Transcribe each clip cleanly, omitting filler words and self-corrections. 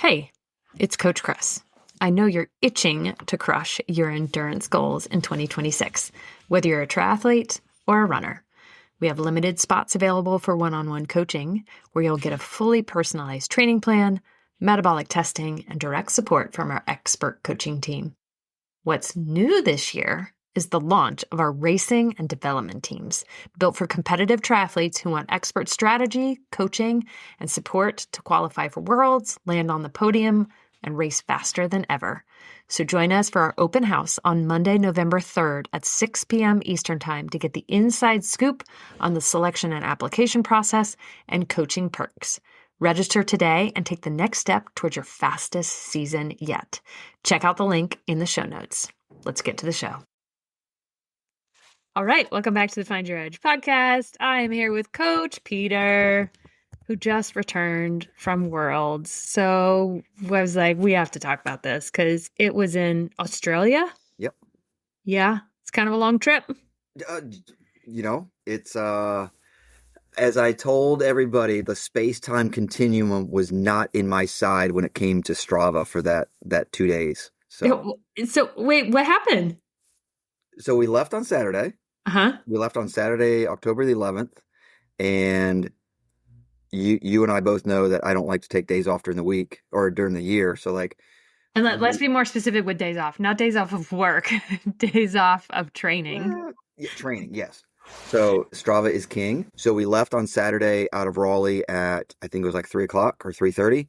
Hey, it's Coach Chris. I know you're itching to crush your endurance goals in 2026, whether you're a triathlete or a runner. We have limited spots available for one-on-one coaching, where you'll get a fully personalized training plan, metabolic testing, and direct support from our expert coaching team. What's new this year is the launch of our racing and development teams, built for competitive triathletes who want expert strategy, coaching, and support to qualify for Worlds, land on the podium, and race faster than ever. So join us for our open house on Monday, November 3rd at 6 p.m. Eastern Time to get the inside scoop on the selection and application process and coaching perks. Register today and take the next step towards your fastest season yet. Check out the link in the show notes. Let's get to the show. All right, welcome back to the Find Your Edge podcast. I am here with Coach Peter, who just returned from Worlds. So I was like, we have to talk about this because it was in Australia. Yep. Yeah, it's kind of a long trip. It's as I told everybody, the space-time continuum was not in my side when it came to Strava for that 2 days. So wait, what happened? So we left on Saturday. We left on Saturday, October the 11th, and you and I both know that I don't like to take days off during the week or during the year. So and let's be more specific with days off, not days off of work, days off of training. Training, yes. So Strava is king. So we left on Saturday out of Raleigh at, I think it was like 3 o'clock or 3:30.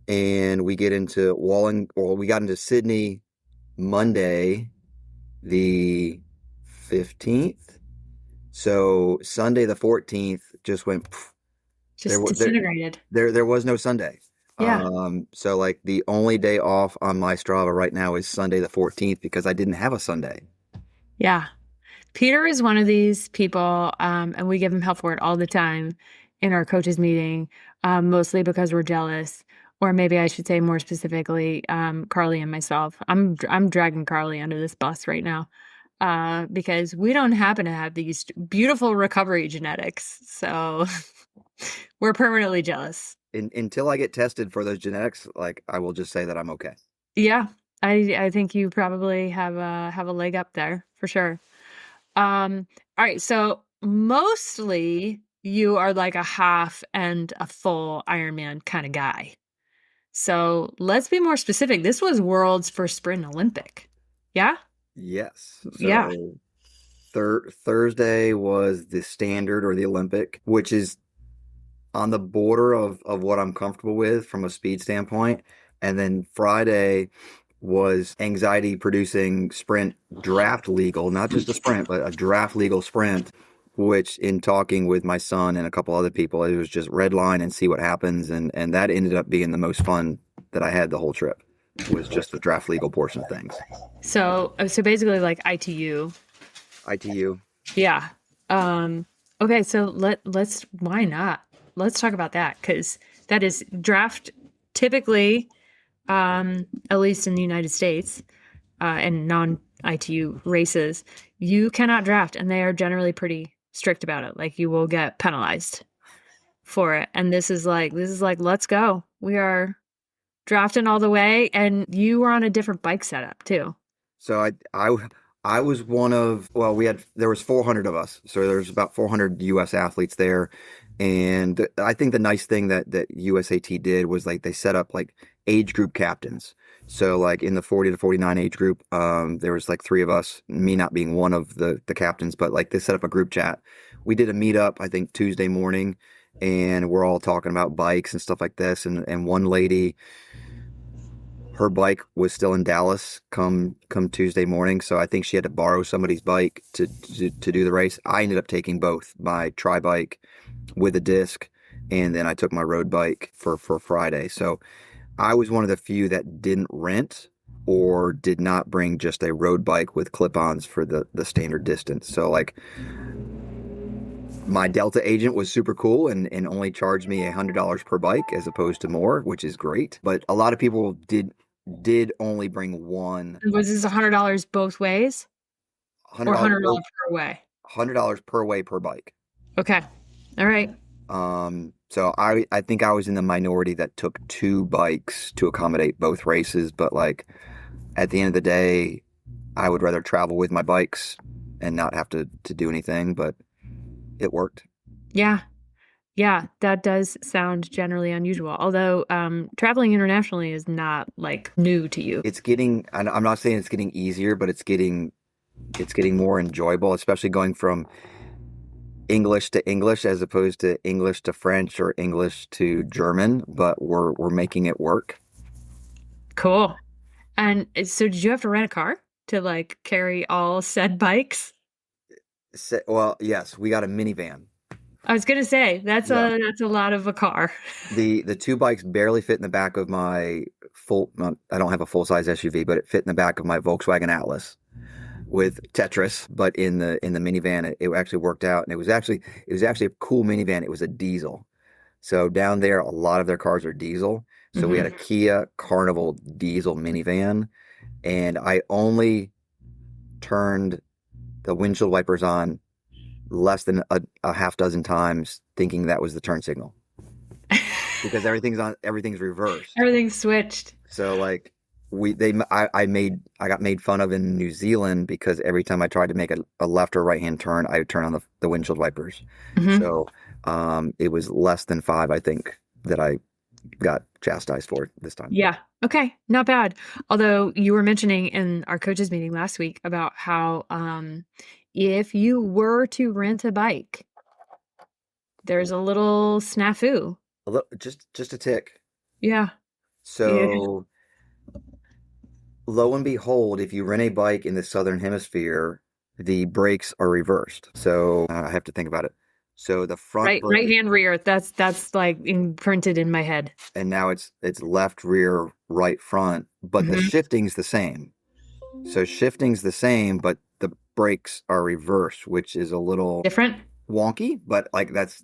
And we got into Sydney Monday, the 15th. So Sunday, the 14th just went, Disintegrated. There was no Sunday. Yeah. So like the only day off on my Strava right now is Sunday, the 14th, because I didn't have a Sunday. Yeah. Peter is one of these people, and we give him hell for it all the time in our coaches meeting, mostly because we're jealous, or maybe I should say more specifically, Carly and myself. I'm dragging Carly under this bus right now, because we don't happen to have these beautiful recovery genetics. So we're permanently jealous. Until I get tested for those genetics, like I will just say that I'm okay. Yeah, I think you probably have a leg up there for sure. All right. So mostly you are like a half and a full Ironman kind of guy. So let's be more specific. This was World's first sprint Olympic. Yeah? Yes. So yeah. Thursday was the standard or the Olympic, which is on the border of what I'm comfortable with from a speed standpoint. And then Friday was anxiety producing sprint draft legal, not just a sprint, but a draft legal sprint, which in talking with my son and a couple other people, it was just red line and see what happens. And that ended up being the most fun that I had the whole trip, was just the draft legal portion of things. So basically like ITU. Yeah. Okay. So let's, why not? Let's talk about that. 'Cause that is draft typically, at least in the United States, and non-ITU races, you cannot draft, and they are generally pretty strict about it. Like you will get penalized for it. And this is like, let's go. We are drafting all the way. And you were on a different bike setup too. So I was one of, well, there was 400 of us. So there's about 400 US athletes there. And I think the nice thing that USAT did was like they set up like age group captains. So like in the 40 to 49 age group, there was like 3 of us, me not being one of the captains, but like they set up a group chat. We did a meetup, I think Tuesday morning, and we're all talking about bikes and stuff like this. And one lady, her bike was still in Dallas come Tuesday morning. So I think she had to borrow somebody's bike to do the race. I ended up taking both, my tri bike with a disc, and then I took my road bike for Friday. So I was one of the few that didn't rent or did not bring just a road bike with clip-ons for the standard distance. So like my Delta agent was super cool and only charged me $100 per bike as opposed to more, which is great. But a lot of people did only bring one. Was this $100 both ways? Or $100 per way? $100 per way per bike. Okay. All right. So I think I was in the minority that took two bikes to accommodate both races, but like at the end of the day, I would rather travel with my bikes and not have to do anything, but it worked. Yeah. Yeah, that does sound generally unusual. Although traveling internationally is not like new to you. It's getting, I'm not saying it's getting easier, but it's getting more enjoyable, especially going from English to English as opposed to English to French or English to German, but we're making it work. Cool. And so did you have to rent a car to like carry all said bikes? Well, yes, we got a minivan. I was gonna say Yeah. that's a lot of a car. The two bikes barely fit in the back of my full, I don't have a full size SUV, but it fit in the back of my Volkswagen Atlas with Tetris, but in the minivan it actually worked out, and it was actually a cool minivan. It was a diesel. So down there, a lot of their cars are diesel. So we had a Hmm. Kia Carnival diesel minivan, and I only turned the windshield wipers on less than a half dozen times, thinking that was the turn signal because everything's reversed. Everything's switched. So like I got made fun of in New Zealand because every time I tried to make a left or right hand turn, I would turn on the windshield wipers. Hmm. So it was less than five, I think, that I got chastised for this time. Yeah. Okay. Not bad. Although you were mentioning in our coaches meeting last week about how if you were to rent a bike, there's a little snafu. Just a tick. Yeah. Yeah. So lo and behold, if you rent a bike in the Southern Hemisphere, the brakes are reversed. So I have to think about it. So the front Right brake, hand rear. That's like imprinted in my head. and now it's left rear, right front, but the Hmm. shifting's the same. So shifting's the same, but the brakes are reversed, which is a little Different. wonky. But like that's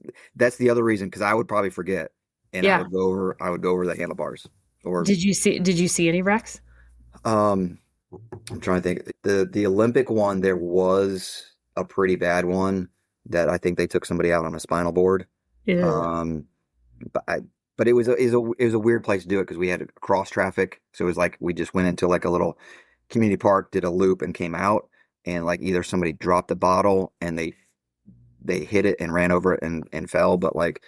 the other reason because I would probably forget, and Yeah. I would go over the handlebars. Or Did you see any wrecks? um, I'm trying to think. The Olympic one, there was a pretty bad one that I think they took somebody out on a spinal board. Ew. Um, but it was a weird place to do it because we had cross traffic, so it was like we just went into like a little community park, did a loop, and came out, and like either somebody dropped a bottle and they hit it and ran over it and fell, but like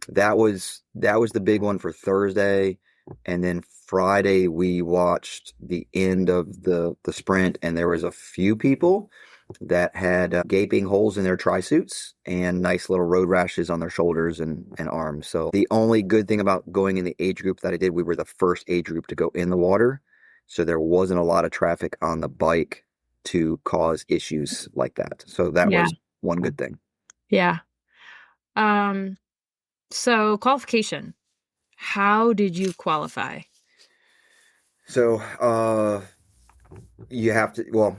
that was the big one for Thursday, and then Friday we watched the end of the sprint, and there was a few people that had gaping holes in their tri-suits and nice little road rashes on their shoulders and arms. So the only good thing about going in the age group that I did, we were the first age group to go in the water. So there wasn't a lot of traffic on the bike to cause issues like that. So that Yeah. was one good thing. Yeah. Um, so qualification. How did you qualify? So you have to, well,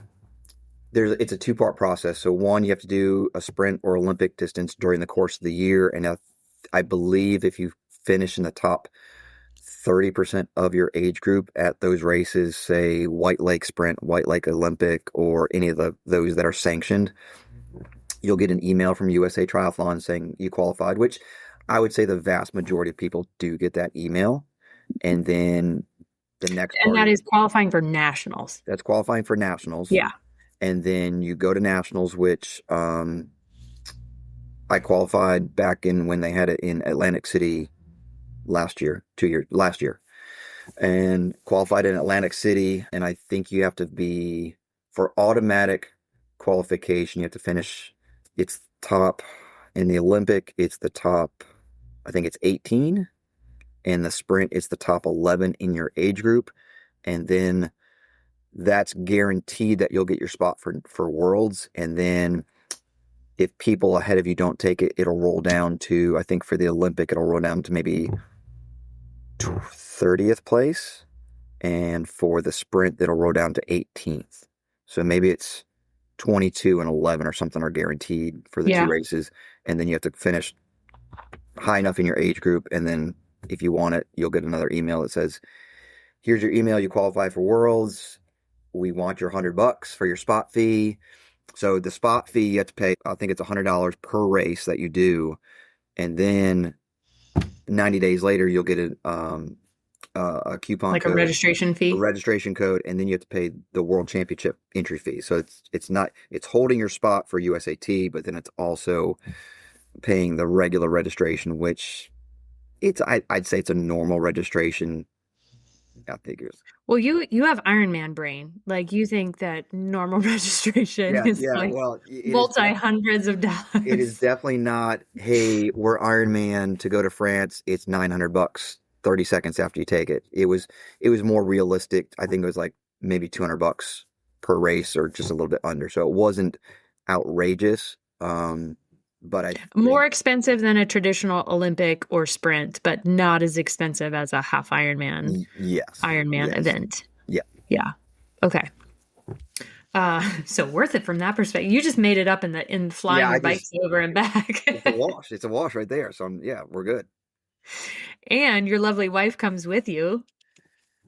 it's a two-part process. So one, you have to do a sprint or Olympic distance during the course of the year. And I believe if you finish in the top 30% of your age group at those races, say White Lake Sprint, White Lake Olympic, or any of those that are sanctioned, you'll get an email from USA Triathlon saying you qualified, which I would say the vast majority of people do get that email. And then the next And part that is is qualifying for nationals. that's qualifying for nationals. Yeah. And then you go to nationals, which I qualified back in when they had it in Atlantic City last year, and qualified in Atlantic City. And I think you have to be, for automatic qualification, you have to finish, it's top in the Olympic, it's the top, I think it's 18, and the sprint, it's the top 11 in your age group. And then that's guaranteed that you'll get your spot for Worlds. And then if people ahead of you don't take it, it'll roll down to, I think for the Olympic, it'll roll down to maybe 30th place. And for the sprint, it'll roll down to 18th. So maybe it's 22 and 11 or something are guaranteed for the two Yeah. races. And then you have to finish high enough in your age group. And then if you want it, you'll get another email that says, here's your email. You qualify for Worlds. We want your $100 for your spot fee. So the spot fee you have to pay, I think it's $100 per race that you do. And then 90 days later, you'll get a coupon Like a code, registration a fee? registration code, and then you have to pay the World Championship entry fee. So it's not it's holding your spot for USAT, but then it's also paying the regular registration, which I'd say it's a normal registration. I figures. Well, you have Iron Man brain. Like you think that normal registration Yeah, is yeah. like Well, it is multi hundreds of it is dollars. definitely not. Hey, we're Iron Man to go to France. It's $900. 30 seconds after you take it. It was more realistic. I think it was like maybe $200 per race or just a little bit under. So it wasn't outrageous. But I More think expensive than a traditional Olympic or sprint, but not as expensive as a half yes, Ironman yes, event. yeah. Yeah. Okay. So worth it from that perspective. You just made it up in Yeah, flying your bikes over and back. it's a wash. It's a wash right there. So yeah, we're good. And your lovely wife comes with you,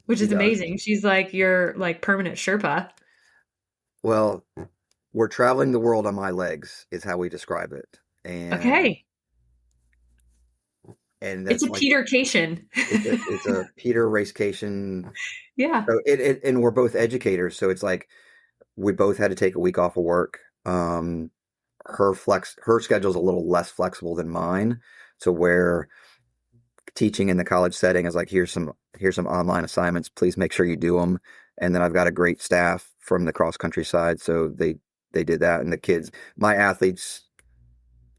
which She is does. amazing. She's like your like permanent Sherpa. Well, we're traveling the world on my legs is how we describe it. Okay. And It's that's a like Petercation. it's a Peter racecation. Yeah. So and we're both educators, so it's like we both had to take a week off of work. Her schedule's a little less flexible than mine, so where teaching in the college setting is like here's some online assignments, please make sure you do them. And then I've got a great staff from the cross country side, so they did that, and the kids, my athletes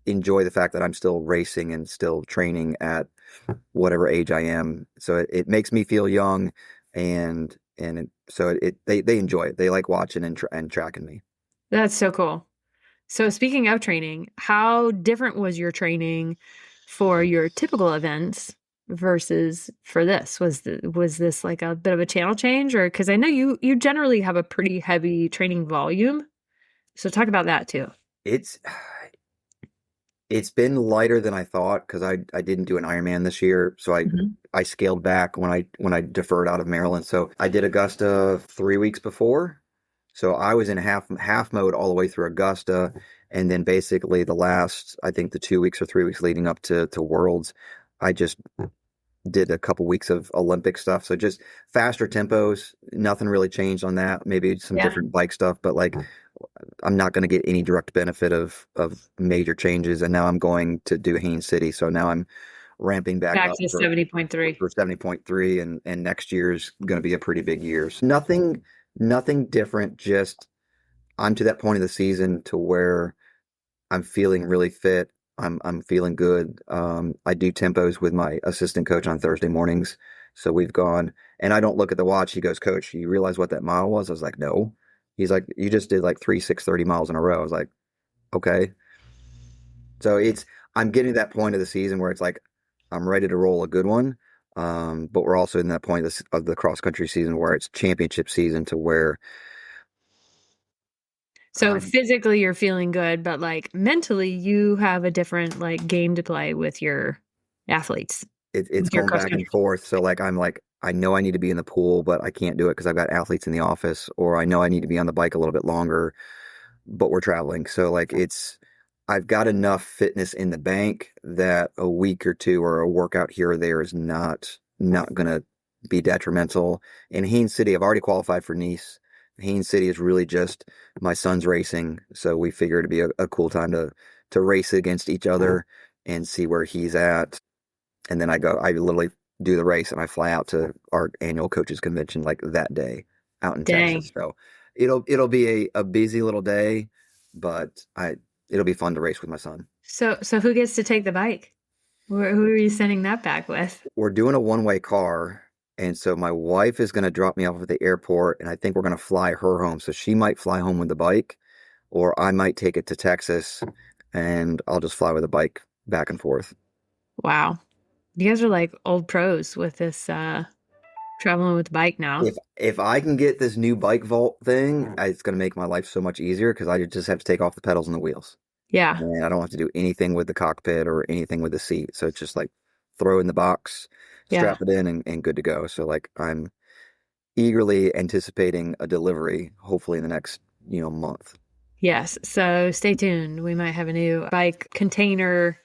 enjoy the fact that I'm still racing and still training at whatever age I am. So it makes me feel young, they enjoy it. They like watching and tracking me. That's so cool. So speaking of training, how different was your training for your typical events versus for this? Was this like a bit of a channel change or because I know you generally have a pretty heavy training volume. So talk about that too. It's it's been lighter than I thought because I didn't do an Ironman this year, so Mhm. I scaled back when I deferred out of Maryland. So I did Augusta 3 weeks before. So I was in half mode all the way through Augusta, and then basically the last, I think the 2 weeks or 3 weeks leading up to Worlds, I just did a couple weeks of Olympic stuff. So just faster tempos, nothing really changed on that. Maybe some Yeah. different bike stuff, but like I'm not going to get any direct benefit of major changes. And now I'm going to do Haines City, so now I'm ramping back Back up to for 70.3. 70.3, and next year's going to be a pretty big year. So nothing different. Just I'm to that point of the season to where I'm feeling really fit. I'm feeling good. I do tempos with my assistant coach on Thursday mornings. So we've gone, and I don't look at the watch. He goes, Coach, you realize what that mile was? I was like, no. He's like, you just did like 3 6:30 miles in a row. I was like, okay. So I'm getting to that point of the season where it's like I'm ready to roll a good one. But we're also in that point of the cross country season where it's championship season to where So I'm physically you're feeling good, but like mentally you have a different like game to play with your athletes, it's with your going cross back and country. forth. So like I know I need to be in the pool, but I can't do it because I've got athletes in the office, or I know I need to be on the bike a little bit longer, but we're traveling. So like I've got enough fitness in the bank that a week or two or a workout here or there is not gonna be detrimental. In Haines City, I've already qualified for Nice. Haines City is really just my son's racing, so we figured it'd be a cool time to race against each other and see where he's at. And then I literally do the race and I fly out to our annual coaches convention like that day out in Dang. Texas. So it'll be a busy little day, but it'll be fun to race with my son. So who gets to take the bike? Who are you sending that back with? We're doing a one-way car, and so my wife is going to drop me off at the airport, and I think we're going to fly her home. So she might fly home with the bike, or I might take it to Texas, and I'll just fly with the bike back and forth. Wow. You guys are like old pros with this traveling with the bike now. If I can get this new bike vault thing, it's going to make my life so much easier because I just have to take off the pedals and the wheels, Yeah. and I don't have to do anything with the cockpit or anything with the seat. So it's just like throw in the box, Yeah. strap it in, and good to go. So like I'm eagerly anticipating a delivery, hopefully in the next month. Yes. So stay tuned. We might have a new bike container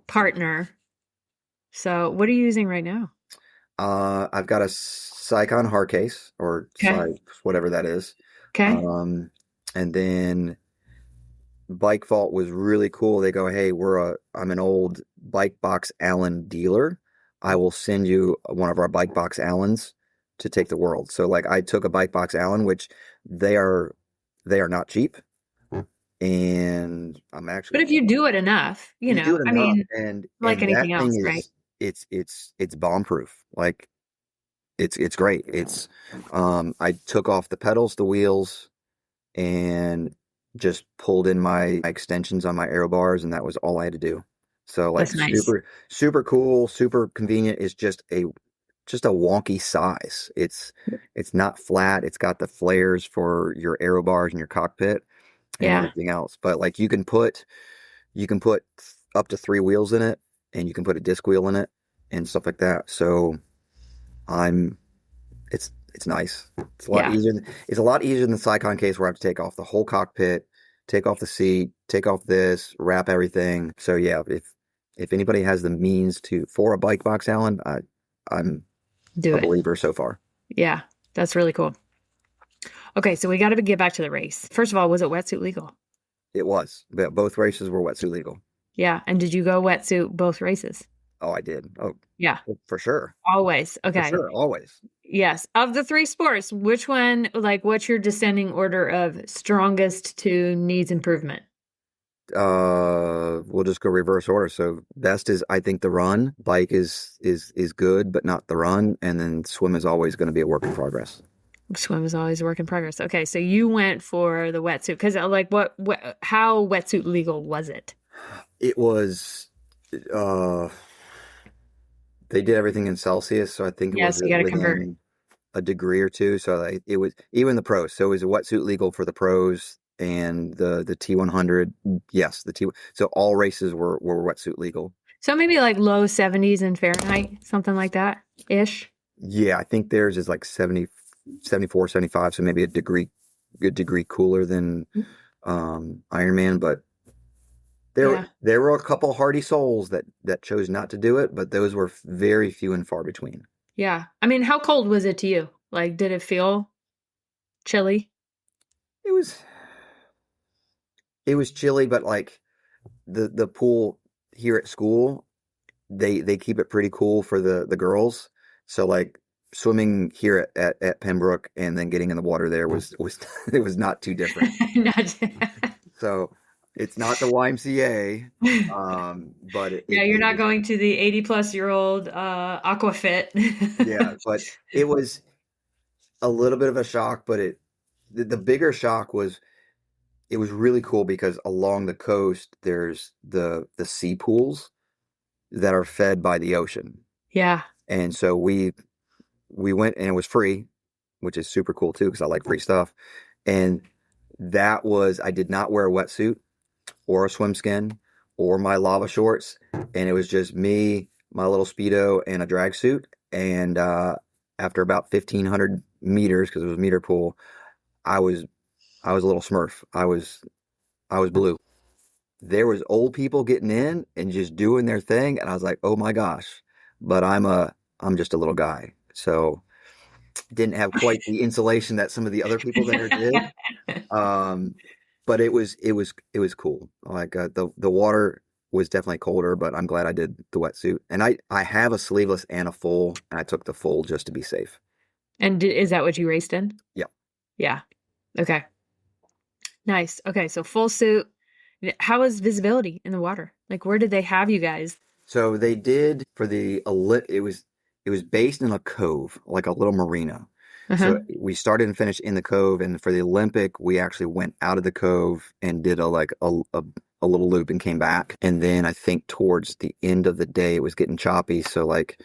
partner So what are you using right now? I've got a Sicon hard case or Okay. whatever that is. Okay. Um, and then Bike Vault was really cool. They go, "Hey, I'm an old Bike Box Allen dealer. I will send you one of our Bike Box Allens to take the world." So like I took a Bike Box Allen, which they are they are not cheap, and I'm But actually if you do it enough, you do it I enough, mean, like and that anything thing else, right? it's bomb proof. Like it's great. I took off the pedals, the wheels, and just pulled in my extensions on my aero bars, and that was all I had to do. So like That's nice. super cool, super convenient. It's just a wonky size. It's not flat. It's got the flares for your aero bars and your cockpit and Yeah. everything else. But like you can put up to three wheels in it, and you can put a disc wheel in it and stuff like that. So I'm it's nice. Yeah. It's a lot easier than the Sicon case where I have to take off the whole cockpit, take off the seat, take off this, wrap everything. So yeah, if anybody has the means to for a bike box, Alan, I'm Do a it. believer so far. Yeah. That's really cool. Okay, so we got to get back to the race. First of all, was it wetsuit legal? It was. But both races were wetsuit legal. Yeah. And did you go wetsuit both races? Oh, I did. Oh, Yeah. for sure. Always. For Okay. sure, always. Yes. Of the three sports, which one, like, what's your descending order of strongest to needs improvement? We'll just go reverse order. So best is I think the run. Bike is good, but not the run. And then swim is always going to be a work in progress. Swim is always a work in progress. Okay, so you went for the wetsuit because, like, how wetsuit legal was it? It was uh they did everything in Celsius, so I think it was Yes, you got to convert. within a degree or two. So like, it was even the pros. So it was a wetsuit legal for the pros and the T100. Yes, the T. So all races were wetsuit legal. So maybe like low 70s in Fahrenheit, something like that ish. Yeah, I think theirs is like 70, 74, 75. So maybe good degree cooler than Ironman, but Yeah. there were a couple hardy souls that chose not to do it, but those were very few and far between. Yeah. I mean, how cold was it to you? Like, did it feel chilly? It was it was chilly, but like the pool here at school, they keep it pretty cool for the girls. So like swimming here at Pembroke and then getting in the water there was it was not too different. Not- So it's not the YMCA, but Yeah, you're it not was going to the 80 plus year old Aquafit. yeah, but it was a little bit of a shock, but the bigger shock was it was really cool because along the coast there's the sea pools that are fed by the ocean. Yeah. And so we went and it was free, which is super cool too because I like free stuff. And that was I did not wear a wetsuit or a swim skin or my lava shorts, and it was just me, my little speedo, and a drag suit. And after about 1,500 meters, because it was a meter pool, I was I was a little Smurf. I was blue. There was old people getting in and just doing their thing, and I was like, oh my gosh. But I'm just a little guy, so didn't have quite the insulation that some of the other people there did. Um, but it was cool. Like the water was definitely colder, but I'm glad I did the wetsuit. And I have a sleeveless and a full, and I took the full just to be safe. And is that what you raced in? Yeah. Yeah. Okay. Nice. Okay, so full suit. How was visibility in the water? Like, where did they have you guys? So they did for the it was based in a cove, like a little marina. So Uh-huh. we started and finished in the cove, and for the Olympic, we actually went out of the cove and did a little loop and came back. And then I think towards the end of the day, it was getting choppy. So like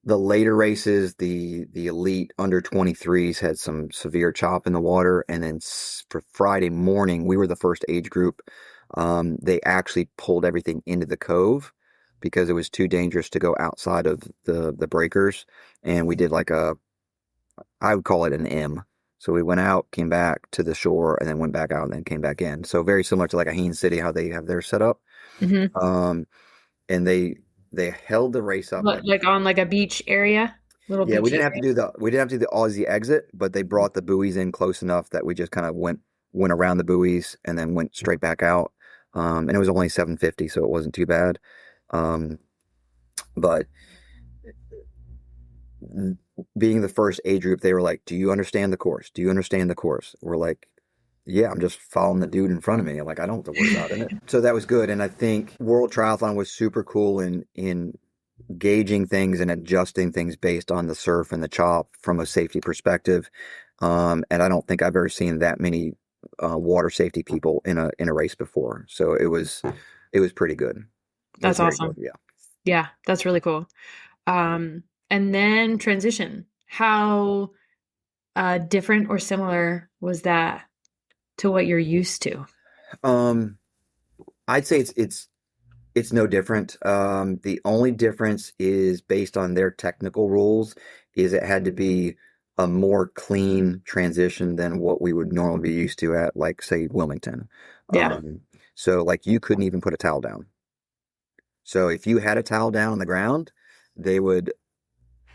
the later races, the elite under 23s had some severe chop in the water, and then for Friday morning, we were the first age group. They actually pulled everything into the cove because it was too dangerous to go outside of the breakers, and we did like I would call it an M. So we went out, came back to the shore, and then went back out, and then came back in. So very similar to like a Haines City, how they have their setup. Hmm. Um, and They held the race up What, like, like on like a beach area? Little yeah, beachy area? we didn't have to do the Aussie exit, but they brought the buoys in close enough that we just kind of went around the buoys and then went straight back out. And it was only 750, so it wasn't too bad. Um, but being the first age group, they were like, "Do you understand the course? Do you understand the course?" We're like, "Yeah, I'm just following the dude in front of me. Like, I don't have to worry about it." So that was good, and I think World Triathlon was super cool in gauging things and adjusting things based on the surf and the chop from a safety perspective. And I don't think I've ever seen that many water safety people in a race before. So it was pretty good. It was That's very good. awesome. Yeah. Yeah, that's really cool. And then transition. How different or similar was that to what you're used to? Um, I'd say it's no different. The only difference is based on their technical rules, is it had to be a more clean transition than what we would normally be used to at, like, say, Wilmington. Yeah. So like you couldn't even put a towel down. So if you had a towel down on the ground, they would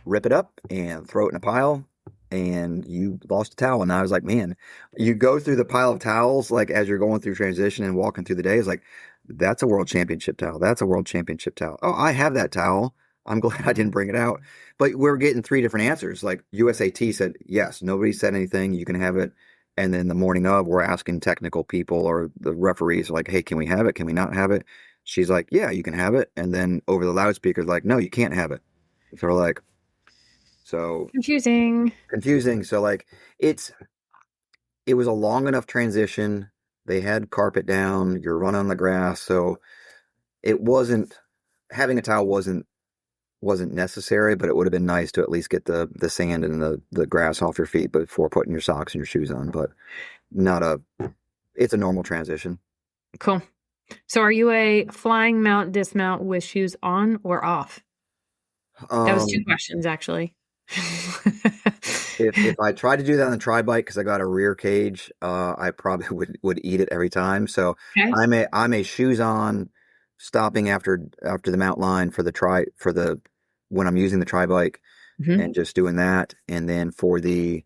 rip it up and throw it in a pile, and you lost a towel. And I was like, man, you go through the pile of towels like as you're going through transition and walking through the day. It's like, that's a world championship towel. That's a world championship towel. Oh, I have that towel. I'm glad I didn't bring it out. But we're getting three different answers. Like USAT said, yes, nobody said anything. You can have it. And then the morning of, we're asking technical people or the referees, like, hey, can we have it? Can we not have it? She's like, yeah, you can have it. And then over the loudspeakers, like, no, you can't have it. So we're like, so Confusing. confusing. So like it's it was a long enough transition. They had carpet down, you're running on the grass, so it wasn't having a towel wasn't necessary, but it would have been nice to at least get the sand and the grass off your feet before putting your socks and your shoes on. But not a it's a normal transition. Cool. So are you a flying mount dismount with shoes on or off? That was two Um questions actually. if I tried to do that on the tri bike because I got a rear cage, I probably would eat it every time. So Okay. I'm a shoes on, stopping after the mount line for the tri for the when I'm using the tri bike Hmm. and just doing that. And then for the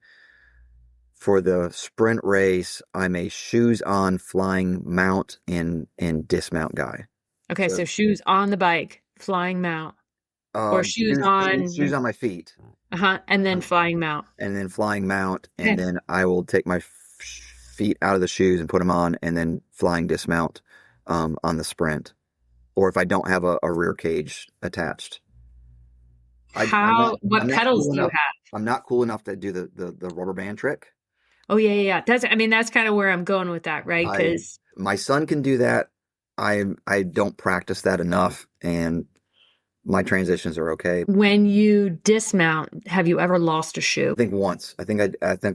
sprint race, I'm a shoes on flying mount and dismount guy. Okay, So so shoes on the bike, flying mount, or shoes shoes on, on my feet. uh-huh, and then flying mount. And then flying mount, and Okay. then I will take my feet out of the shoes and put them on, and then flying dismount on the sprint. Or if I don't have a rear cage attached, What I'm not pedals cool do you enough. have? I'm not cool enough to do the rubber band trick. Oh yeah, yeah, yeah. I mean, that's kind of where I'm going with that, right? I Because My son can do that. I don't practice that enough, and my transitions are okay. when you dismount, have you ever lost a shoe? I think once. I think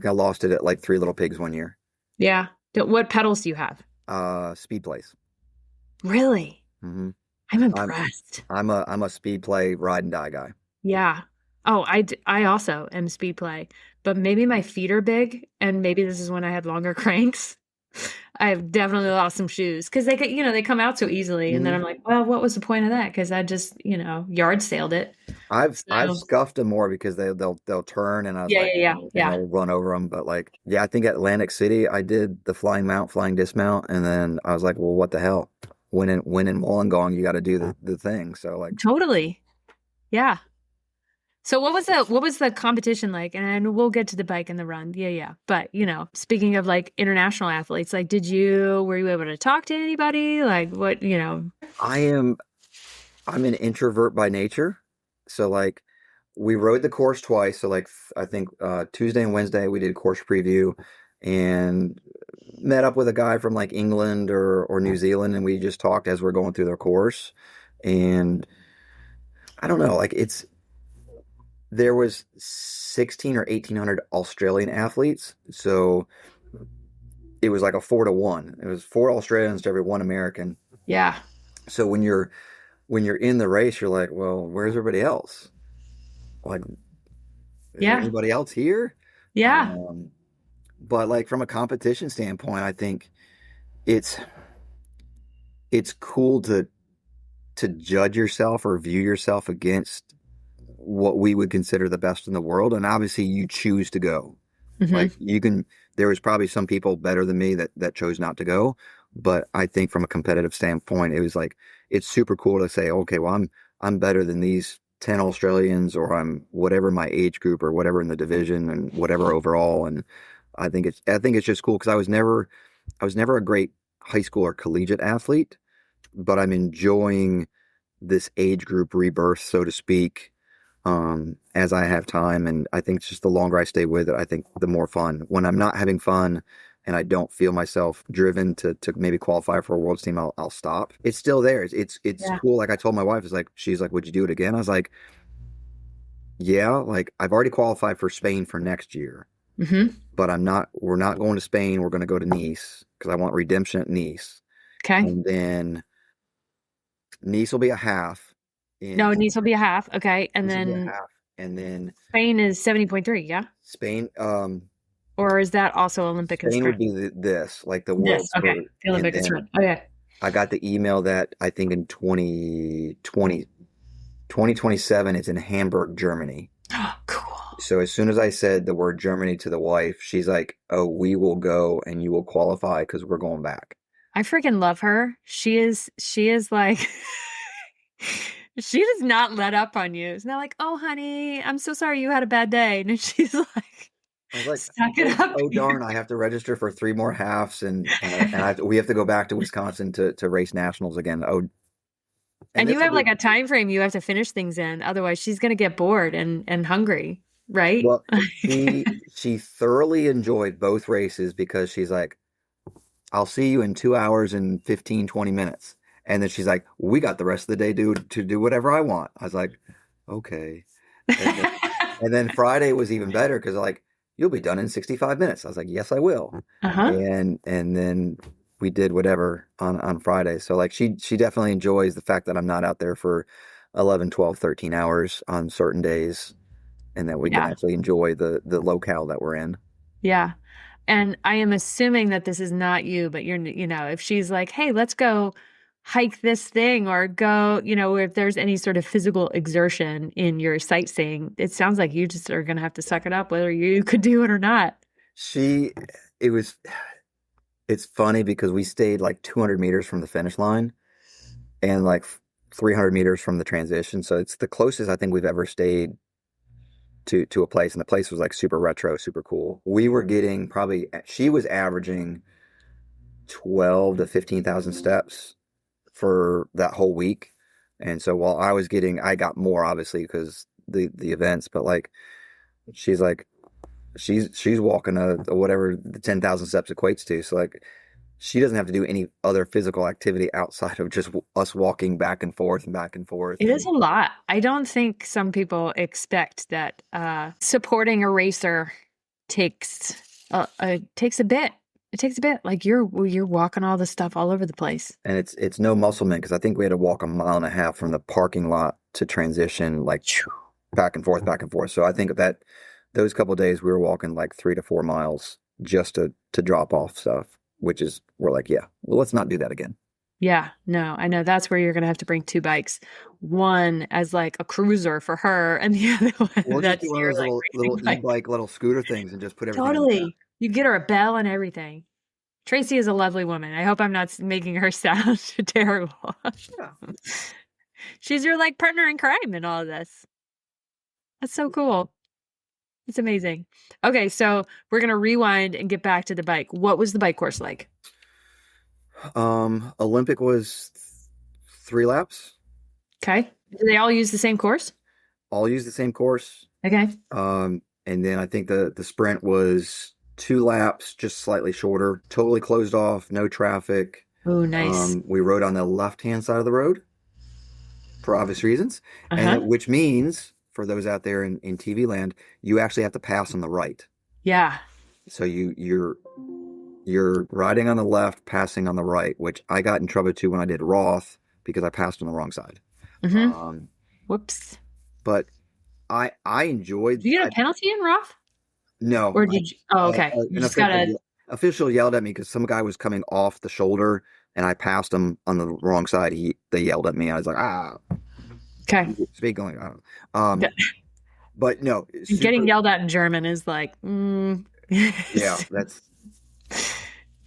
I lost it at like Three Little Pigs one year. Yeah. What pedals do you have? Speed plays. Really? Hmm. I'm I'm impressed. I'm a speed play ride and die guy. Yeah. Oh, I also am speed play, but maybe my feet are big, and maybe this is when I had longer cranks. I've definitely lost some shoes because they come out so easily, and then Hmm. I'm like, well, what was the point of that? Because I just, yard sailed it. I've So scuffed them more because they'll turn, and I was yeah, like, yeah, yeah, and yeah. I'll run over them. But like, yeah, I think at Atlantic City I did the flying mount, flying dismount, and then I was like, well, what the hell? When in Wollongong, you got to do the thing. So like, Totally. Yeah. So what was the competition like? And we'll get to the bike and the run. Yeah, yeah. But, speaking of like international athletes, like were you able to talk to anybody? Like what? I am I'm an introvert by nature. So like, we rode the course twice. So like, I think Tuesday and Wednesday we did course preview, and met up with a guy from like England or New Zealand, and we just talked as we're going through their course. And I don't know, like there was 16 or 1800 Australian athletes, so it was like a 4-to-1. It was four Australians to every one American. Yeah. So when you're in the race, you're like, well, where's everybody else? Like, is there Yeah. anybody else here? Yeah. Um, but like from a competition standpoint, I think it's it's cool to judge yourself or view yourself against what we would consider the best in the world. And obviously you choose to go. Hmm. Like there was probably some people better than me that chose not to go. But I think from a competitive standpoint, it was like, it's super cool to say, okay, well, I'm better than these 10 Australians, or I'm whatever my age group or whatever in the division and whatever overall. And I think it's just cool because I was never a great high school or collegiate athlete, but I'm enjoying this age group rebirth, so to speak, as I have time. And I think just the longer I stay with it, I think the more fun. When I'm not having fun and I don't feel myself driven to maybe qualify for a world's team, I'll stop. It's still there. It's Yeah. cool. Like I told my wife, she's like, would you do it again? I was like, yeah, like I've already qualified for Spain for next year, Hmm. but we're not going to Spain. We're going to go to Nice because I want redemption at Nice. Okay. And then Nice will be a half No, in it needs to be a half. Okay. And Nice will be a then half. And then Spain is 70.3. Yeah. Spain, Or is that also Olympic and Spain would sprint? be this, like the This. world's Okay. for, The and Olympic and then sprint. Okay. I got the email that I think in 2027 it's in Hamburg, Germany. Cool. So as soon as I said the word Germany to the wife, she's like, "Oh, we will go and you will qualify because we're going back." I freaking love her. She is like, she does not let up on you. It's not like, oh, honey, I'm so sorry you had a bad day. And she's like, I was like, suck it up oh here. darn, I have to register for 3 more halves, and we have to go back to Wisconsin to race nationals again. Oh, and And you this will have be like a time frame you have to finish things in. Otherwise, she's gonna get bored and hungry, right? well. She thoroughly enjoyed both races because she's like, I'll see you in 2 hours and 15, 20 minutes. And then she's like, we got the rest of the day to do whatever I want. I was like, okay. And then Friday was even better because like, you'll be done in 65 minutes. I was like, yes, I will. Uh-huh. And then we did whatever on Friday. So like she definitely enjoys the fact that I'm not out there for 11, 12, 13 hours on certain days, and that we can Yeah. actually enjoy the locale that we're in. Yeah. And I am assuming that this is not you, but if she's like, hey, let's go hike this thing or go, if there's any sort of physical exertion in your sightseeing, it sounds like you just are going to have to suck it up, whether you could do it or not. She, it was, it's funny because we stayed like 200 meters from the finish line and like 300 meters from the transition. So it's the closest I think we've ever stayed to a place. And the place was like super retro, super cool. We were getting she was averaging 12 to 15,000 steps for that whole week. And so while I got more obviously because the events, but like, she's like, she's walking a whatever the 10,000 steps equates to. So like, she doesn't have to do any other physical activity outside of just us walking back and forth and back and forth. It is a lot. I don't think some people expect that supporting a racer takes takes a bit. It takes a bit. Like you're walking all this stuff all over the place. And it's no muscle man because I think we had to walk 1.5 miles from the parking lot to transition, like back and forth, back and forth. So I think that those couple of days we were walking like 3 to 4 miles just to drop off stuff, which is we're like, yeah, well, let's not do that again. Yeah, no, I know that's where you're gonna have to bring two bikes. One as like a cruiser for her, and the other one We'll just that's do one of your those like little racing bike. e-bike, little scooter things and just put everything in the back. Totally. You get her a bell and everything. Tracy is a lovely woman. I hope I'm not making her sound terrible. Yeah. She's your like partner in crime in all of this. That's so cool. It's amazing. Okay, so we're gonna rewind and get back to the bike. What was the bike course like? Olympic was 3 laps. Okay. Do they all use the same course? All use the same course. Okay. And then I think the sprint was 2 laps, just slightly shorter, totally closed off, no traffic. Oh, nice. We rode on the left-hand side of the road for obvious reasons, Uh-huh. which means for those out there in TV land, you actually have to pass on the right. Yeah. So you're riding on the left, passing on the right, which I got in trouble too when I did Roth because I passed on the wrong side. Mm-hmm. Whoops. But I enjoyed. Did you get a penalty in Roth? No, Or did you? Oh, okay. You an just gotta. official yelled at me because some guy was coming off the shoulder and I passed them on the wrong side. They yelled at me. I was like, Okay. speak going. But no, super. Getting yelled at in German is like, Yeah, it's that's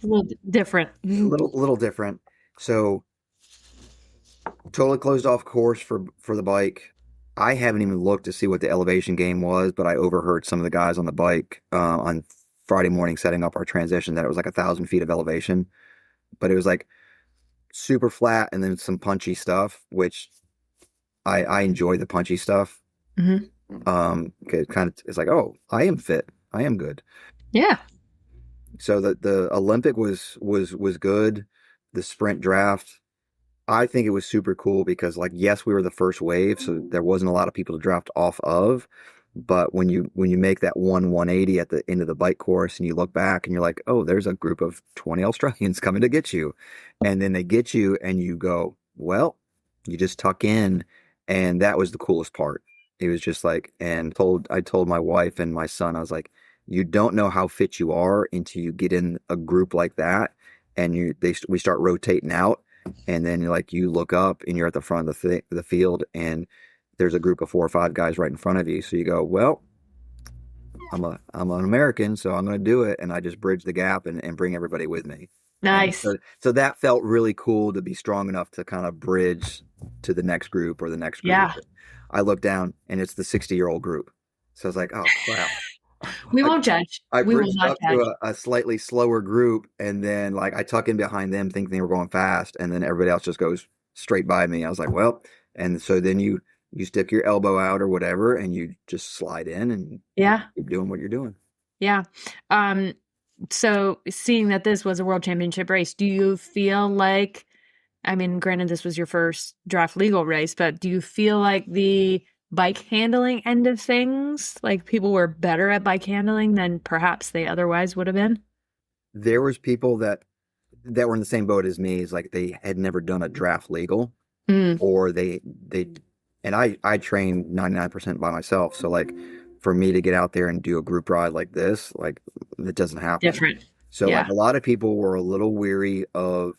a little different. a little different. So totally closed off course for the bike. I haven't even looked to see what the elevation gain was, but I overheard some of the guys on the bike on Friday morning setting up our transition that it was like 1,000 feet of elevation, but it was like super flat and then some punchy stuff, which I enjoy the punchy stuff. Hmm. It kind of it's like, oh, I am fit, I am good. Yeah. So the Olympic was good. The sprint draft, I think it was super cool because like yes, we were the first wave, so there wasn't a lot of people to draft off of. But when you make that 180 at the end of the bike course and you look back and you're like, oh, there's a group of 20 Australians coming to get you. And then they get you and you go, well, you just tuck in. And that was the coolest part. It was just like, I told my wife and my son, I was like, you don't know how fit you are until you get in a group like that and we start rotating out. And then like you look up and you're at the front of the field and there's a group of 4 or 5 guys right in front of you. So you go, well, I'm an American, so I'm going to do it. And I just bridge the gap and bring everybody with me. And Nice. so that felt really cool to be strong enough to kind of bridge to the next group or the next group. Yeah. I look down and it's the 60-year-old group. So I was like, oh crap. We I, won't judge. I We will bridged not up judge. to a slightly slower group and then like I tuck in behind them thinking they were going fast and then everybody else just goes straight by me. I was like, well, and so then you stick your elbow out or whatever and you just slide in and Yeah. keep doing what you're doing. Yeah. Um, so seeing that this was a world championship race, do you feel like, I mean, granted, this was your first draft legal race, but do you feel like the bike handling end of things, like people were better at bike handling than perhaps they otherwise would have been? There was people that were in the same boat as me, is like they had never done a draft legal Mm, or they and I train 99% by myself. So like for me to get out there and do a group ride like this, like it doesn't happen. different. So like Yeah. a lot of people were a little weary of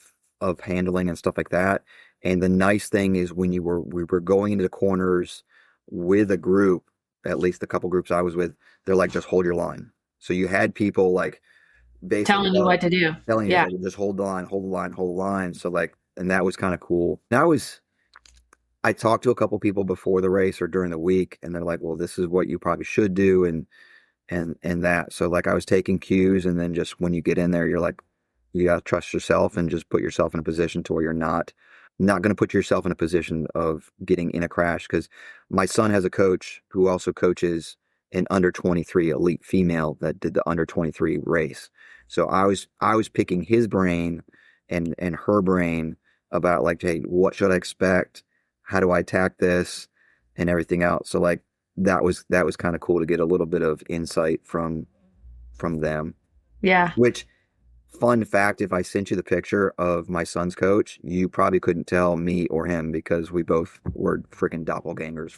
handling and stuff like that. And the nice thing is when we were going into the corners with a group, at least the couple groups I was with, they're like just hold your line. So you had people like basically Telling you what to do. telling you Yeah. like just hold the line, hold the line, hold the line. So like and that was kind of cool. I talked to a couple people before the race or during the week and they're like, well, this is what you probably should do and that. So like I was taking cues and then just when you get in there, you're like, you gotta trust yourself and just put yourself in a position to where you're not gonna put yourself in a position of getting in a crash. Cause my son has a coach who also coaches an under 23 elite female that did the under 23 race. So I was picking his brain and her brain about like, hey, what should I expect? How do I attack this and everything else? So like that was kind of cool to get a little bit of insight from them. Yeah. Which fun fact, if I sent you the picture of my son's coach, you probably couldn't tell me or him because we both were freaking doppelgangers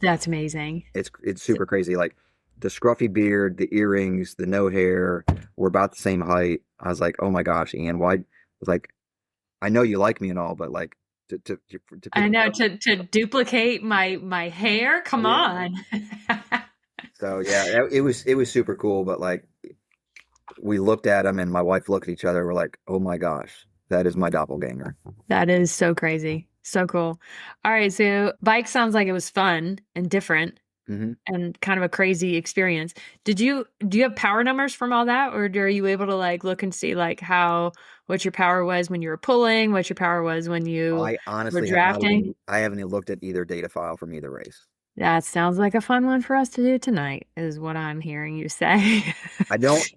That's amazing. it's super crazy. Like the scruffy beard, the earrings, the no hair, we're about the same height. I was like, oh my gosh, Ian, why? I was like, I know you like me and all, but like to I pick me know up. to duplicate my hair. Come Yeah. on. So yeah, it was super cool. But like we looked at him and my wife looked at each other. We're like, oh my gosh, that is my doppelganger. That is so crazy. So cool. All right, so bike sounds like it was fun and different Hmm. and kind of a crazy experience. Do you have power numbers from all that, or are you able to like look and see like what your power was when you were pulling, what your power was when you I were honestly have not drafting? even I haven't even looked at either data file from either race. That sounds like a fun one for us to do tonight, is what I'm hearing you say. I don't.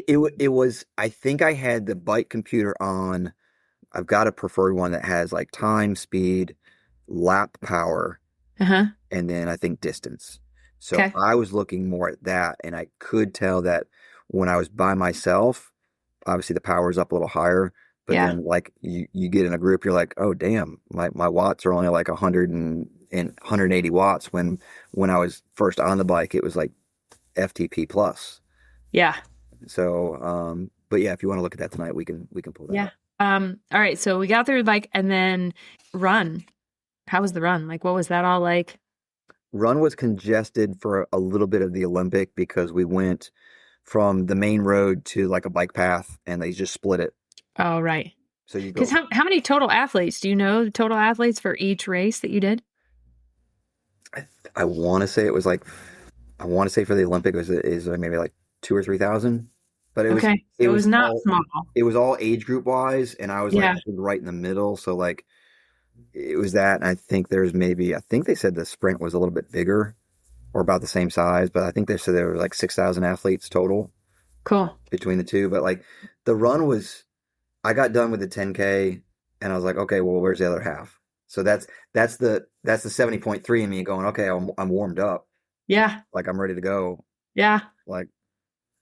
It was. I think I had the bike computer on. I've got a preferred one that has like time, speed, lap power, Uh-huh. and then I think distance. So Okay. I was looking more at that, and I could tell that when I was by myself, obviously the power is up a little higher. But Yeah. then like you get in a group, you're like, oh damn, my watts are only like 100 and 180 watts. When I was first on the bike, it was like FTP plus. Yeah. So, but yeah, if you want to look at that tonight, we can pull that Yeah. up. All right, so we got through the bike and then run. How was the run? Like, what was that all like? Run was congested for a little bit of the Olympic because we went from the main road to like a bike path and they just split it. Oh, right. So you Because go, how many total athletes? Do you know the total athletes for each race that you did? I, I want to say it was like, I want to say for the Olympic is maybe like 2 or 3 thousand, but Okay, it so it was was not all, small. it was all age group wise. And I was like Yeah. right in the middle. So like it was that. And I think there's maybe, I think they said the sprint was a little bit bigger or about the same size, but I think they said there were like 6,000 athletes total Cool. between the two. But like the run was, I got done with the 10K and I was like, okay, well, where's the other half? So that's the 70.3 in me going, okay, I'm warmed up. Yeah. Like I'm ready to go. Yeah. Like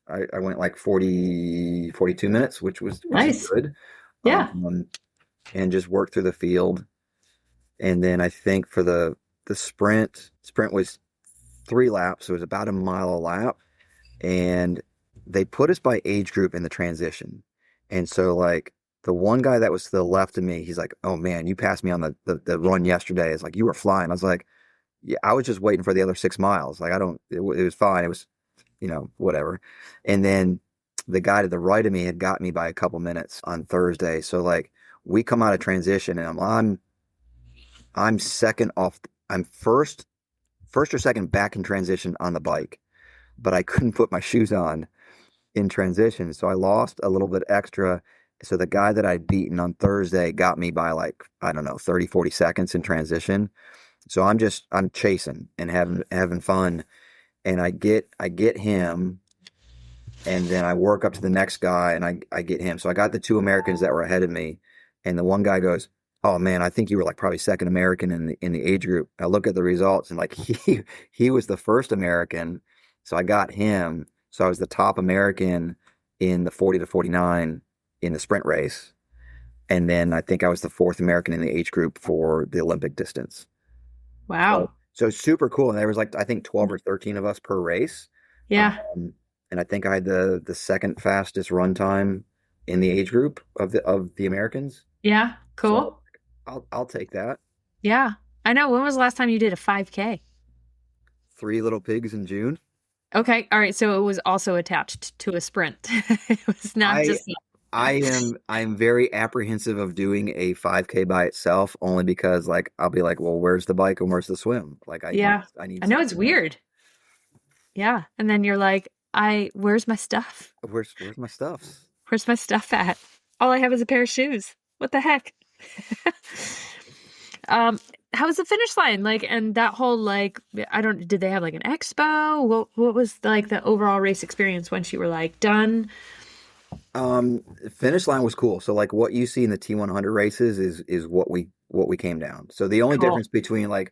I went like 42 minutes, which is Nice. good. Yeah. Um, and just worked through the field. And then I think for the sprint was 3 laps. It was about a mile a lap. And they put us by age group in the transition. And so like the one guy that was to the left of me, he's like, "Oh man, you passed me on the run yesterday." It's like you were flying. I was like, "Yeah, I was just waiting for the other 6 miles. Like I don't, it was fine. It was, whatever." And then the guy to the right of me had got me by a couple minutes on Thursday. So like we come out of transition and I'm second off. I'm first or second back in transition on the bike, but I couldn't put my shoes on in transition. So I lost a little bit extra. So the guy that I'd beaten on Thursday got me by like, I don't know, 30, 40 seconds in transition. So I'm chasing and having fun. And I get him and then I work up to the next guy and I get him. So I got the two Americans that were ahead of me. And the one guy goes, "Oh man, I think you were like probably second American in the age group." I look at the results and like he was the first American. So I got him. So I was the top American in the 40 to 49 in the sprint race. And then I think I was the fourth American in the age group for the Olympic distance. Wow. So super cool. And there was like I think 12 or 13 of us per race. Yeah. Um, and I think I had the second fastest run time in the age group of the Americans. Yeah. So Cool. I'll take that. Yeah. I know. When was the last time you did a 5K? Three Little Pigs in June. Okay. All right. So it was also attached to a sprint. It was not I just. I'm very apprehensive of doing a 5K by itself only because like I'll be like, well, where's the bike and where's the swim? Like Yeah. I need I know it's something else. weird. Yeah. And then you're like, where's my stuff? Where's my stuffs? Where's my stuff at? All I have is a pair of shoes. What the heck? Um, how was the finish line? Like, and that whole, like, did they have like an expo? What was like the overall race experience once you were like done? Finish line was cool. So like what you see in the T100 races is what we came down. So the only Cool. difference between like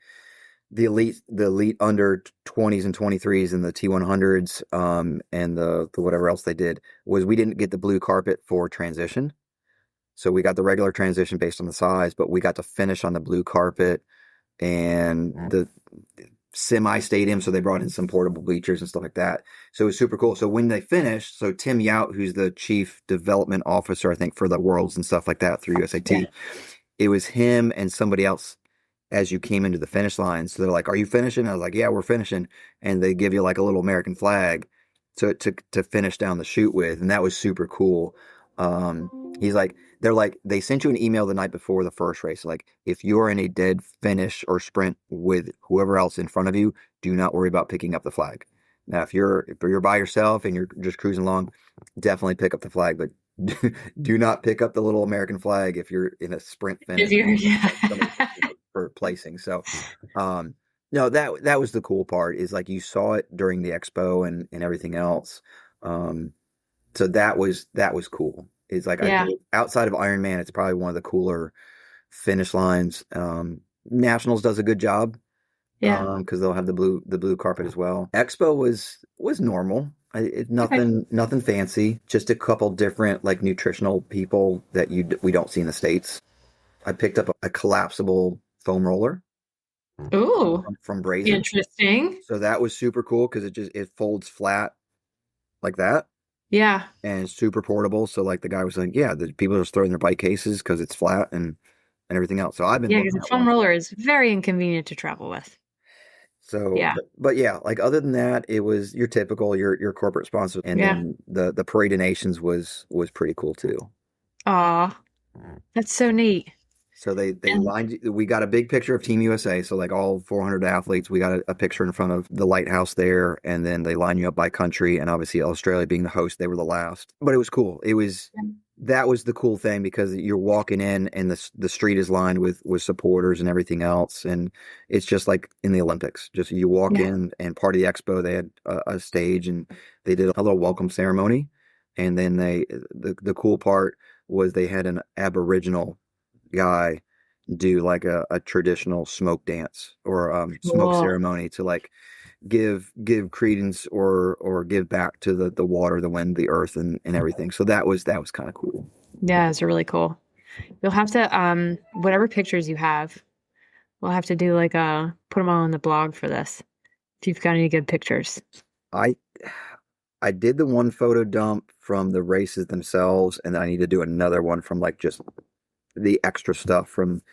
the elite under 20s and 23s and the T100s and the whatever else they did was we didn't get the blue carpet for transition. So we got the regular transition based on the size, but we got to finish on the blue carpet and the semi stadium. So they brought in some portable bleachers and stuff like that. So it was super cool. So when they finished, so Tim Yout, who's the chief development officer, I think for the Worlds and stuff like that through Yeah. USAT, it was him and somebody else as you came into the finish line. So they're like, "Are you finishing?" I was like, "Yeah, we're finishing." And they give you like a little American flag to finish down the chute with, and that was super cool. He's like, they sent you an email the night before the first race. Like, if you're in a dead finish or sprint with whoever else in front of you, do not worry about picking up the flag. Now, if you're by yourself and you're just cruising along, definitely pick up the flag, but do not pick up the little American flag if you're in a sprint If finish you're, yeah. like somebody for placing. So, no, that was the cool part is like you saw it during the expo and everything else. Um, so that was cool. It's like I Yeah. think outside of Ironman, it's probably one of the cooler finish lines. Nationals does a good job Yeah. because they'll have the blue carpet as well. Expo was normal. Okay. Nothing fancy. Just a couple different like nutritional people that we don't see in the States. I picked up a collapsible foam roller Ooh, from Brazen. interesting. So that was super cool because it folds flat like that. Yeah. and it's super portable. So like the guy was like, yeah, the people are just throwing their bike cases because it's flat and everything else. So I've been Yeah, because looking a at foam one. roller is very inconvenient to travel with. So, Yeah. but yeah, like other than that, it was your typical your corporate sponsor, and Yeah. then the Parade of Nations was pretty cool too. Aw, that's so neat. So they And lined. We got a big picture of Team USA. So like all 400 athletes, we got a picture in front of the lighthouse there, and then they line you up by country. And obviously Australia being the host, they were the last. But it was cool. It was that was the cool thing because you're walking in and the street is lined with supporters and everything else, and it's just like in the Olympics. Just you walk yeah. in, and part of the expo they had a stage and they did a little welcome ceremony, and then the cool part was they had an Aboriginal guy do like a traditional smoke dance or smoke Cool. ceremony to like give credence or give back to the water, the wind, the earth, and everything. So that was kind of cool. Yeah, it's really cool. You'll have to whatever pictures you have, we'll have to do like put them all on the blog for this. If you've got any good pictures. I I did the one photo dump from the races themselves, and then I need to do another one from like just the extra stuff from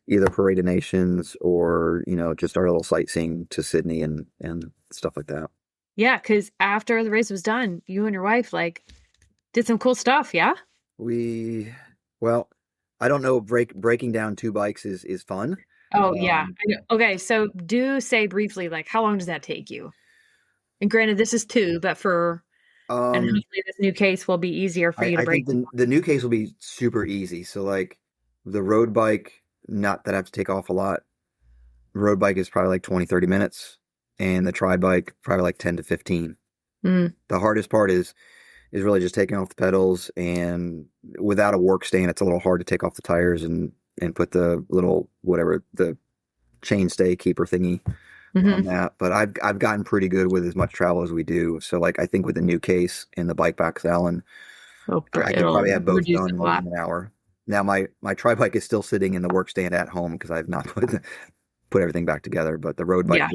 either Parade of Nations or just our little sightseeing to Sydney and stuff like that. Yeah, because after the race was done, you and your wife like did some cool stuff, yeah? We well, I don't know. Breaking down two bikes is fun. Oh yeah. Um, I know. Okay, so do say briefly, like how long does that take you? And granted, this is two, but and um, hopefully this new case will be easier for you to I break. think the new case will be super easy. So like the road bike, not that I have to take off a lot. Road bike is probably like 20-30 minutes, and the tri bike probably like 10 to 15. Mm, The hardest part is really just taking off the pedals, and without a work stand, it's a little hard to take off the tires and put the little whatever the chainstay keeper thingy on hmm. that. But I've gotten pretty good with as much travel as we do. So like I think with the new case and the bike back Allen, Oh, I could it'll probably have both reduce done it in a less lot. than an hour. Now my tri bike is still sitting in the work stand at home because I've not put everything back together. But the Yeah.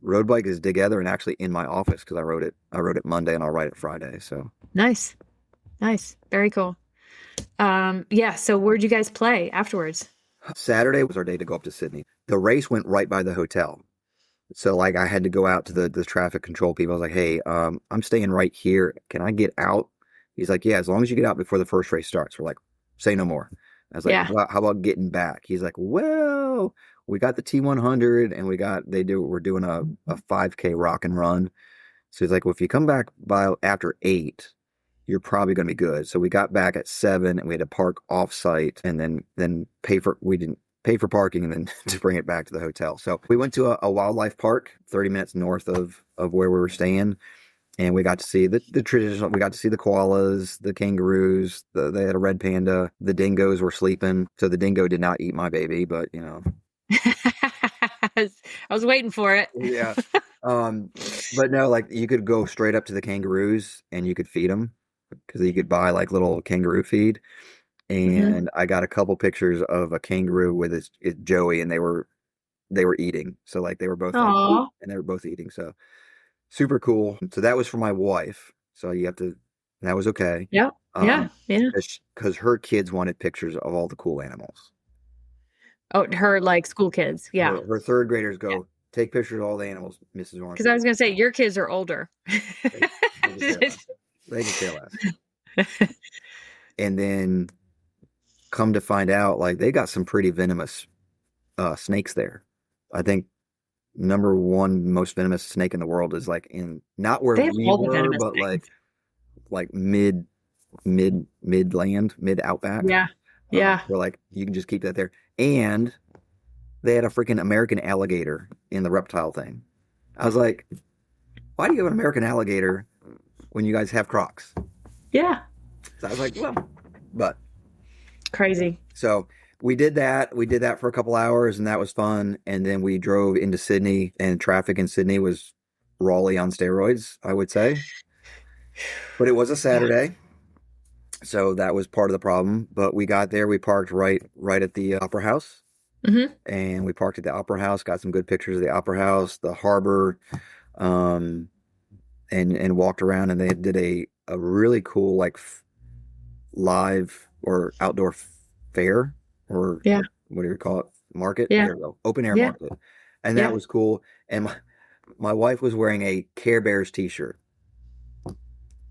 road bike is together and actually in my office because I wrote it Monday and I'll write it Friday. So Nice. Nice. Very cool. Yeah, so where'd you guys play afterwards? Saturday was our day to go up to Sydney. The race went right by the hotel. So like I had to go out to the traffic control people. I was like, "Hey, I'm staying right here. Can I get out?" He's like, "Yeah, as long as you get out before the first race starts." We're like, "Say no more." I was like, Yeah. "How about getting back?" He's like, "Well, we got the T100 and we're doing a 5K rock and run." So he's like, "Well, if you come back by after 8, you're probably going to be good." So we got back at 7 and we had to park off site and then we didn't pay for parking and then to bring it back to the hotel. So we went to a wildlife park 30 minutes north of where we were staying. And we got to see the traditional, we got to see the koalas, the kangaroos, they had a red panda, the dingoes were sleeping. So the dingo did not eat my baby, but I was waiting for it. yeah. Um, but no, like you could go straight up to the kangaroos and you could feed them because you could buy like little kangaroo feed. Hmm. And I got a couple pictures of a kangaroo with his Joey, and they were eating. So like they were both like, Oh, and they were both eating. So super cool. So that was for my wife. So that was okay. yep. Yeah. Um, Yeah. because her kids wanted pictures of all the cool animals. Oh, her like school kids. Yeah. Her third graders Yeah. go take pictures of all the animals, Mrs. Because I Ormsby. was gonna say your kids are older. They could care less. They could care less. And then come to find out, like they got some pretty venomous snakes there. I think number one most venomous snake in the world is like in not where They have we all the were, venomous but things. like mid land, mid outback. Yeah. Yeah. Where like you can just keep that there. And they had a freaking American alligator in the reptile thing. I was like, why do you have an American alligator when you guys have Crocs? Yeah. So I was like, well, but Crazy. so we did that. We did that for a couple hours and that was fun. And then we drove into Sydney and traffic in Sydney was Raleigh on steroids, I would say. But it was a Yeah. Saturday. So that was part of the problem. But we got there, we parked right at the Opera House. Hmm. And we parked at the Opera House, got some good pictures of the Opera House, the harbor, um, and walked around and they did a really cool like live or outdoor fair, or Yeah. what do you call it? Market. Yeah. There we go. Open air Yeah. market. And that Yeah. was cool. And my wife was wearing a Care Bears t-shirt.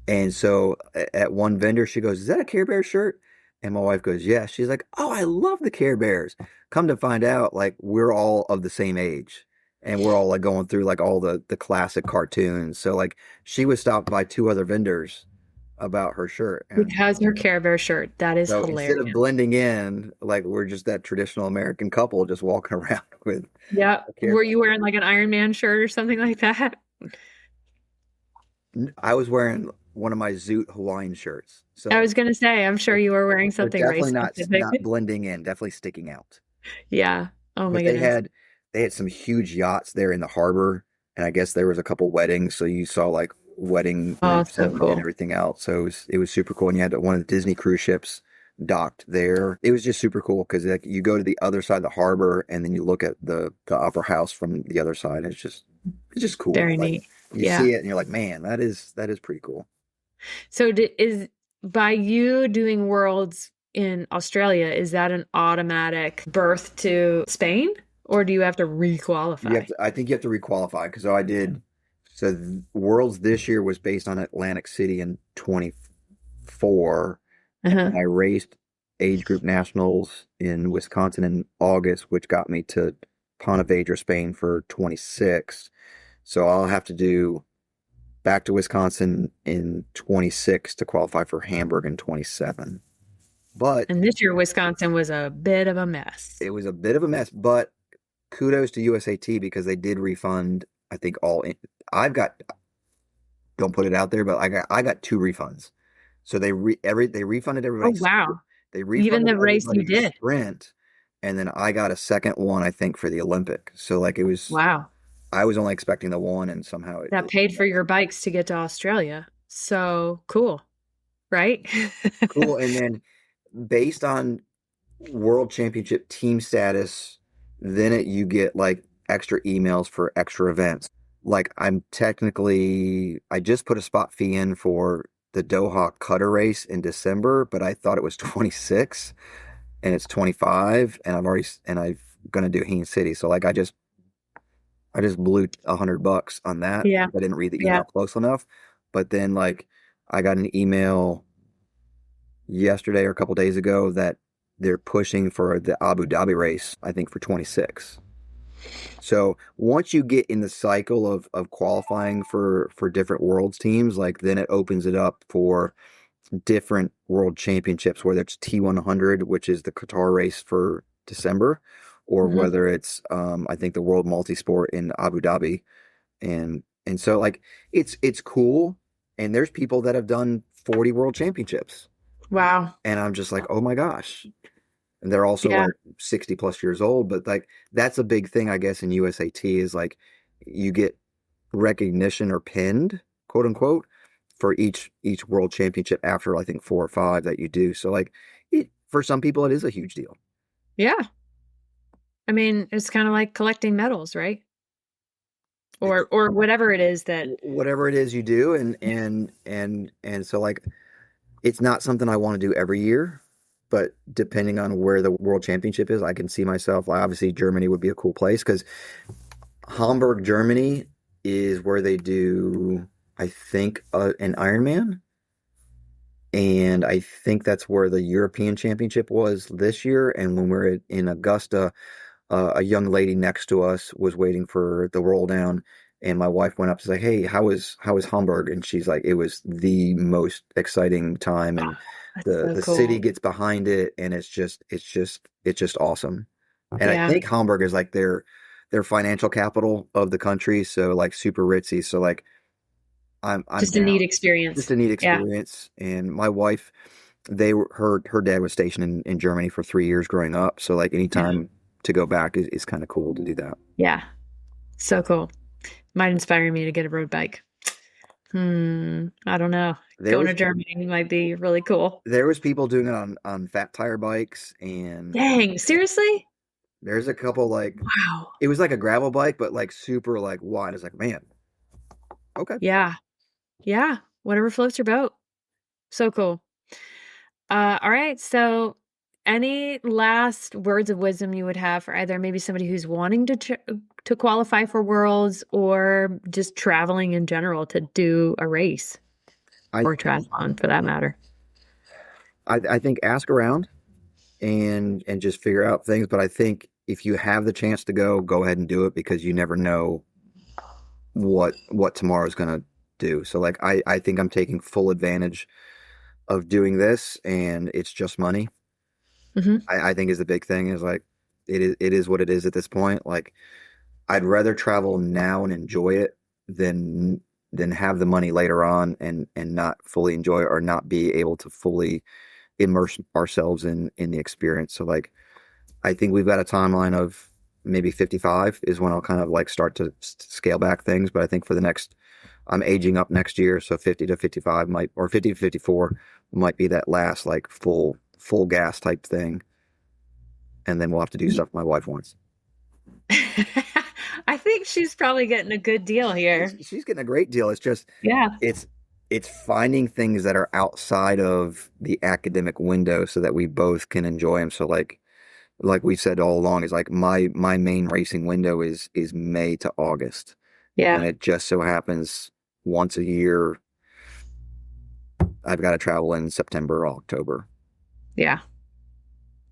And so at one vendor, she goes, "Is that a Care Bears shirt?" And my wife goes, "Yeah." She's like, "Oh, I love the Care Bears." Come to find out, like we're all of the same age. And we're all like going through like all the classic cartoons. So like she was stopped by two other vendors about her shirt. And Because her Care Bear shirt. That is so instead of hilarious. blending in, like we're just that traditional American couple just walking around with Yeah. a Care Were Bear. you wearing like an Iron Man shirt or something like that? I was wearing one of my Zoot Hawaiian shirts. I So was gonna say, I'm sure you were wearing they're something definitely race not specific. blending in, definitely sticking out. Yeah. Oh my But goodness. they had some huge yachts there in the harbor, and I guess there was a couple weddings, so you saw like wedding Oh, groups so and cool. everything else. So it was super cool. And you had one of the Disney cruise ships docked there. It was just super cool because like you go to the other side of the harbor and then you look at the upper house from the other side. It's just cool. Very Like neat. you Yeah. see it and you're like, man, that is pretty cool. So is by you doing Worlds in Australia, is that an automatic berth to Spain, or do you have to requalify? I think you have to requalify because I did. So Worlds this year was based on Atlantic City in 24, Uh-huh. and I raced age group nationals in Wisconsin in August, which got me to Ponte Vedra, Spain for 26. So I'll have to do back to Wisconsin in 26 to qualify for Hamburg in 27. But And this year, Wisconsin was a bit of a mess. it was a bit of a mess. But kudos to USAT because they did refund, I think all in, I've got, don't put it out there, but I got two refunds. So they refunded Oh, everybody's wow. they Even refunded the race you everybody's did. sprint, and then I got a second one, I think, for the Olympic. So like Wow. I was only expecting the one, and somehow That paid for your bikes to get to Australia. So cool, right? cool. And then based on World Championship team status, then you get like extra emails for extra events. Like I just put a spot fee in for the Doha Cutter race in December, but I thought it was 26 and it's 25 and I'm gonna do Haines City. So like I just blew $100 on that. Yeah. I didn't read the Yeah. email close enough. But then like I got an email yesterday or a couple days ago that they're pushing for the Abu Dhabi race, I think for 26. So once you get in the cycle of qualifying for different worlds teams, like then it opens it up for different world championships, whether it's T100, which is the Qatar race for December, or Mhm. whether it's I think the World Multisport in Abu Dhabi. And so like it's cool. And there's people that have done 40 world championships. Wow. And I'm just like, oh my gosh. And they're also Yeah. like 60 plus years old. But like that's a big thing, I guess, in USAT is like you get recognition or pinned, quote unquote, for each world championship after I think four or five that you do. So like it for some people it is a huge deal. Yeah. I mean, it's kind of like collecting medals, right? It's Or whatever it is that whatever it is you do, and so like it's not something I want to do every year, but depending on where the world championship is, I can see myself. Like obviously, Germany would be a cool place because Hamburg, Germany, is where they do, I think, an Ironman, and I think that's where the European Championship was this year. And when we are in Augusta, a young lady next to us was waiting for the roll down, and my wife went up to say, "Hey, how is Hamburg?" And she's like, "It was the most exciting time, oh, and that's so the city cool. gets behind it, and it's just awesome." And I Yeah. think Hamburg is like their financial capital of the country, so like super ritzy. So like I'm Just a neat down. Just experience. a neat Yeah. experience. And my wife, her dad was stationed in Germany for 3 years growing up. So like Yeah. anytime to go back is kind of cool to do that. Yeah. So cool. Might inspire me to get a road bike. I don't know. There Going was to Germany might be really cool. there was people doing it on fat tire bikes, and Dang, seriously? there's a couple like Wow. it was like a gravel bike, but like super like wide. It's like, man, okay. Yeah. Yeah. Whatever floats your boat. So cool. All right. So any last words of wisdom you would have for either maybe somebody who's wanting to qualify for Worlds or just traveling in general to do a race I or triathlon for that matter? I think ask around and just figure out things. But I think if you have the chance to go ahead and do it because you never know what tomorrow's gonna do. So like I think I'm taking full advantage of doing this, and it's just money. Hmm. I think is the big thing is like it is what it is at this point. Like I'd rather travel now and enjoy it than have the money later on and not fully enjoy it or not be able to fully immerse ourselves in the experience. So like I think we've got a timeline of maybe 55 is when I'll kind of like start to scale back things. But I think for the next, I'm aging up next year, so 50 to 55 might, or 50 to 54 might be that last like full gas type thing. And then we'll have to do stuff my wife wants. I think she's probably getting a good deal here. She's getting a great deal. It's just Yeah. it's it's finding things that are outside of the academic window so that we both can enjoy them. So like we said all along, is like my main racing window is May to August, and Yeah. it just so happens once a year I've got to travel in September or October. Yeah.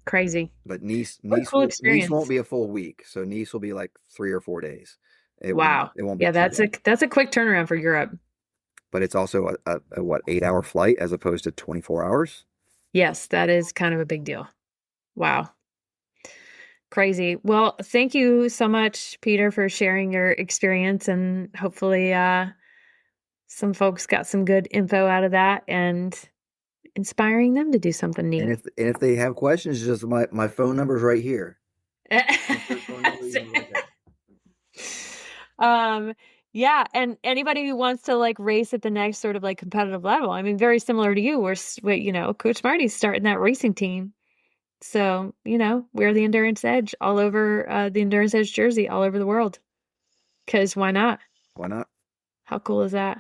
Crazy. But What a cool Nice won't experience. be a full week, so Nice will be like 3 or 4 days. Wow. It won't be Yeah, too that's long. a quick turnaround for Europe. But it's also a what 8 hour flight as opposed to 24 hours. Yes, that is kind of a big deal. Wow. Crazy. Well, thank you so much, Peter, for sharing your experience, and hopefully some folks got some good info out of that and inspiring them to do something neat. And if they have questions, just my phone number's right here. Insert phone number, you can write that. Um, yeah, and anybody who wants to like race at the next sort of like competitive level, I mean, very similar to you, Coach Marty's starting that racing team. So, wear the Endurance Edge all over the Endurance Edge jersey all over the world. Because why not? Why not? How cool is that?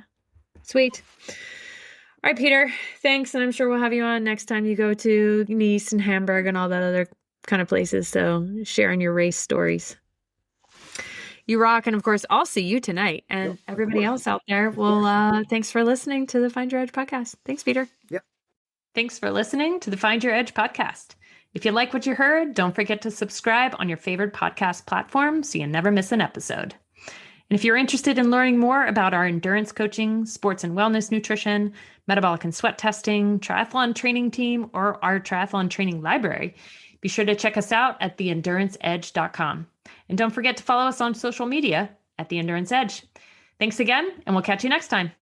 Sweet. All right, Peter, thanks. And I'm sure we'll have you on next time you go to Nice and Hamburg and all that other kind of places. So, sharing your race stories. You rock. And of course, I'll see you tonight. And Yep, of everybody course. else out there, well, thanks for listening to the Find Your Edge podcast. Thanks, Peter. Yep. Thanks for listening to the Find Your Edge podcast. If you like what you heard, don't forget to subscribe on your favorite podcast platform so you never miss an episode. And if you're interested in learning more about our endurance coaching, sports and wellness nutrition, metabolic and sweat testing, triathlon training team, or our triathlon training library, be sure to check us out at theenduranceedge.com. And don't forget to follow us on social media at The Endurance Edge. Thanks again, and we'll catch you next time.